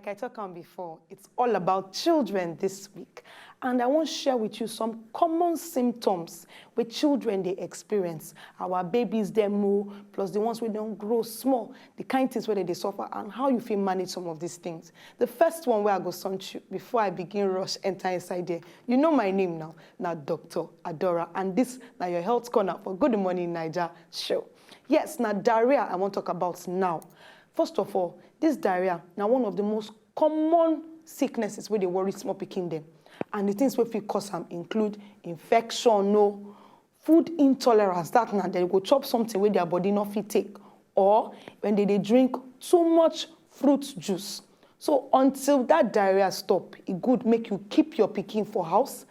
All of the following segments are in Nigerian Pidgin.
Like I talked on before, it's all about children this week. And I want to share with you some common symptoms with children they experience. Our babies, demo, plus the ones who don't grow small, the kind of things where they suffer, and how you feel manage some of these things. The first one where I go son you before I begin rush enter inside there. You know my name now Dr. Adora, and this now your health corner for Good Morning Naija show. Yes, now diarrhea I want to talk about now. First of all, this diarrhea now one of the most common sicknesses where they worry small pikin them. And the things we feel cause them include infection, food intolerance, that now they go chop something where their body not fit take, or when they drink too much fruit juice. So until that diarrhea stop, it good make you keep your pikin for house,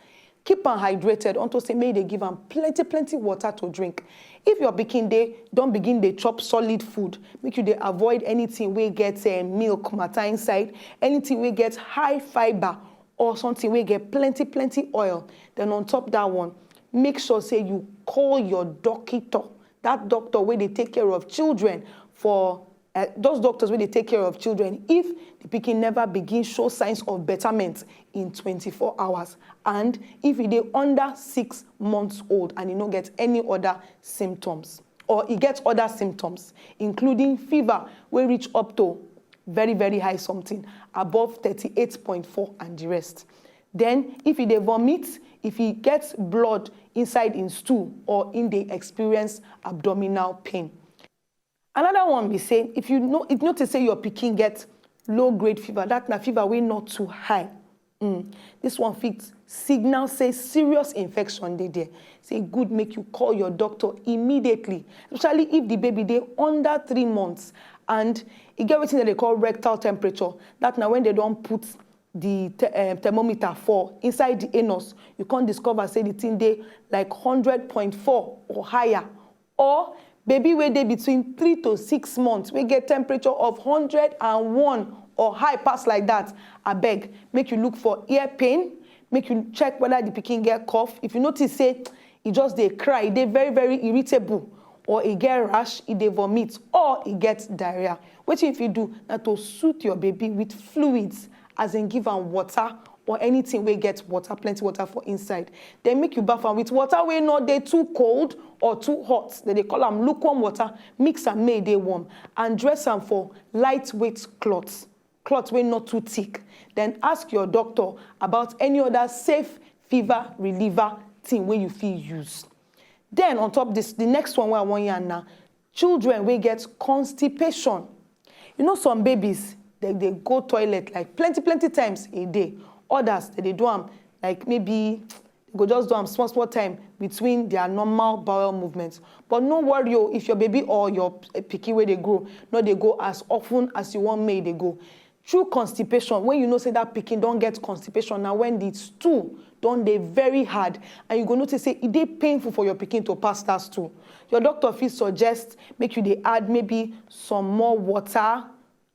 keep them hydrated, until say may they give them plenty water to drink. If your pikin they don't begin they chop solid food, make you they avoid anything we get milk matter inside, anything we get high fiber or something we get plenty oil. Then on top that one, make sure say you call your doctor, that doctor where they take care of children for those doctors where they take care of children if the pikin never begin show signs of betterment in 24 hours and if it is under 6 months old and you don't get any other symptoms or it gets other symptoms including fever will reach up to very high something above 38.4 and the rest. Then if they vomit, if he gets blood inside in stool or in the experience abdominal pain. Another one we say, if you notice say your pikin gets low-grade fever, that na fever way not too high. This one fits signal say serious infection there. Say good make you call your doctor immediately, especially if the baby they under 3 months and it get everything that they call rectal temperature. That now when they don't put the thermometer for inside the anus, you can't discover say the thing they like 100.4 or higher, or baby where they between 3 to 6 months we get temperature of 101 or high pass like that. I beg make you look for ear pain, make you check whether the pikin get cough. If you notice say it just they cry, they very irritable, or it get rash, it they vomit, or it gets diarrhea. What if you do now to soothe your baby with fluids, as in give them water or anything where get water, plenty water for inside. Then make you bath them with water where not they too cold or too hot. Then they call them lukewarm water, mix and make they warm, and dress them for lightweight cloths where not too thick. Then ask your doctor about any other safe fever reliever thing where you feel use. Then on top of this, the next one where I want you now, children will get constipation. You know some babies, they go toilet like plenty times a day. Others, they do them like maybe they go just do them small time between their normal bowel movements. But no worry, if your baby or your pikin where they grow, no they go as often as you want may they go. True constipation, when you know say that pikin don't get constipation, now when the stool don't they very hard, and you go notice say it dey painful for your pikin to pass that stool. Your doctor fit suggest make you they add maybe some more water,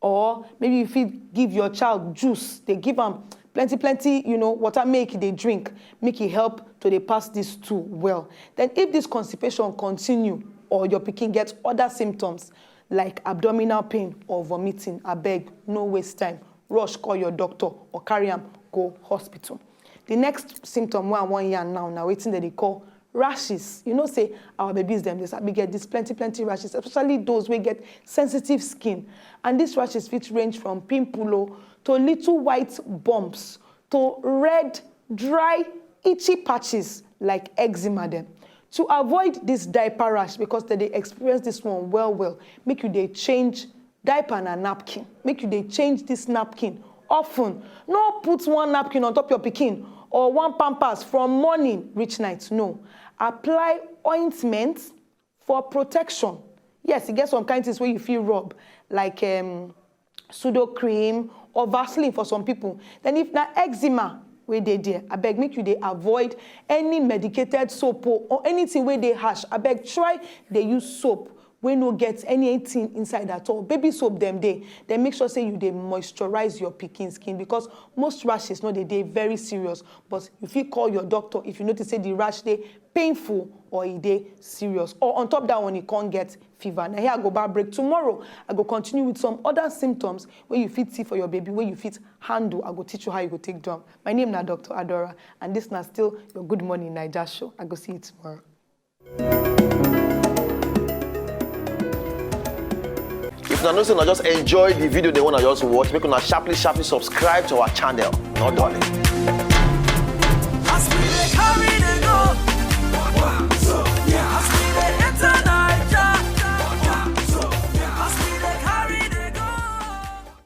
or maybe you fit give your child juice. They give them plenty, water make they drink, make it help to they pass this stool well. Then if this constipation continue or your pikin gets other symptoms like abdominal pain or vomiting, I beg, no waste time. Rush, call your doctor or carry him, go hospital. The next symptom I want you now waiting that they call rashes. You know, say our babies them, they get this plenty rashes, especially those who get sensitive skin. And these rashes fit range from pimple to little white bumps to red, dry, itchy patches like eczema them. To avoid this diaper rash, because they experience this one well, make you they change diaper and a napkin. Make you they change this napkin often. No put one napkin on top your pikin or one pampers from morning reach night. No. Apply ointment for protection. Yes, you get some kind of things where you feel rub, like pseudo cream or Vaseline for some people. Then if na eczema, where they there, I beg make you they avoid any medicated soap or anything where they harsh. I beg try they use soap wey no get anything inside at all. Baby soap dem dey. Then make sure say you dey moisturize your pikin skin, because most rashes no dey very serious. But you fit call your doctor if you notice say the rash dey painful or e dey serious. Or on top that one, you can't get fever. Now here I go back break. Tomorrow, I go continue with some other symptoms where you fit see for your baby, where you fit handle. I go teach you how you go take them. My name is Dr. Adora, and this is still your Good Morning Naija show. I go see you tomorrow. If you don't just enjoy the video, they want to just watch, make sure sharply subscribe to our channel. Not darling.